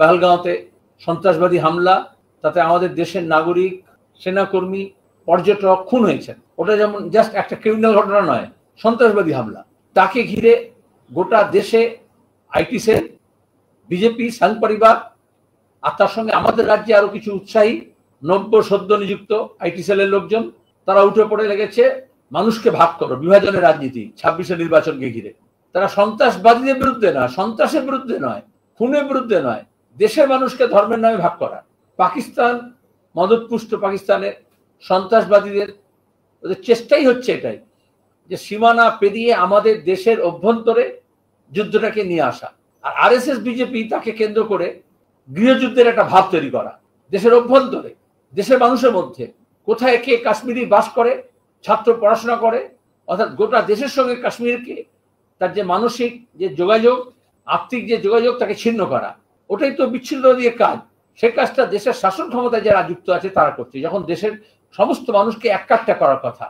পহেলগাঁওতে সন্ত্রাসবাদী হামলা, তাতে আমাদের দেশের নাগরিক, সেনাকর্মী, পর্যটক খুন হয়েছেন। ওটা যেমন জাস্ট একটা ক্রিমিনাল ঘটনা নয়, সন্ত্রাসবাদী হামলা। তাকে ঘিরে গোটা দেশে আইটি সেল, বিজেপি, সংঘ পরিবার, আর তার সঙ্গে আমাদের রাজ্যে আরো কিছু উৎসাহী নব্য সদ্য নিযুক্ত আইটি সেলের লোকজন, তারা উঠে পড়ে লেগেছে মানুষকে ভাগ করো, বিভাজনের রাজনীতি 26-এর নির্বাচনকে ঘিরে। তারা সন্ত্রাসবাদীদের বিরুদ্ধে নয়, সন্ত্রাসের বিরুদ্ধে নয়, খুনের বিরুদ্ধে নয়, দেশের মানুষকে ধর্মের নামে ভাগ করা। পাকিস্তান, মদতপুষ্ট পাকিস্তানের সন্ত্রাসবাদীদের ওদের চেষ্টাই হচ্ছে এটাই, যে সীমানা পেরিয়ে আমাদের দেশের অভ্যন্তরে যুদ্ধটাকে নিয়ে আসা। আর আরএসএস বিজেপি তাকে কেন্দ্র করে গৃহযুদ্ধের একটা ভাব তৈরি করা দেশের অভ্যন্তরে, দেশের মানুষের মধ্যে। কোথায় কে কাশ্মীরি বাস করে, ছাত্র পড়াশোনা করে, অর্থাৎ গোটা দেশের সঙ্গে কাশ্মীরকে তার যে মানসিক যে যোগাযোগ, আর্থিক যে যোগাযোগ, তাকে ছিন্ন করা। ওটাই তো বিচ্ছিন্ন দিয়ে কাজ। সে কাজটা দেশের শাসন ক্ষমতায় যারা যুক্ত আছে তারা করছে, যখন দেশের সমস্ত মানুষকে একাট্টা করার কথা।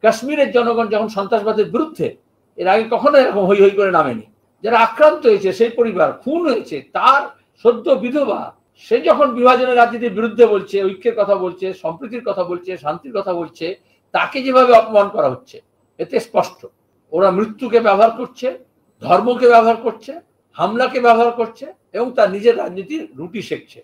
কাশ্মীরের জনগণ যখন সন্ত্রাসবাদের বিরুদ্ধে, এর আগে কখনো এরকম হই হই করে নামেনি। যারা আক্রান্ত হয়েছে, সেই পরিবার খুন হয়েছে, তার সদ্য বিধবা, সে যখন বিভাজনের রাজনীতির বিরুদ্ধে বলছে, ঐক্যের কথা বলছে, সম্প্রীতির কথা বলছে, শান্তির কথা বলছে, তাকে যেভাবে অপমান করা হচ্ছে, এতে স্পষ্ট ওরা মৃত্যুকে ব্যবহার করছে, ধর্মকে ব্যবহার করছে, হামলাকে ব্যবহার করছে, এবং তার নিজের রাজনীতির রুটি সেঁকছে।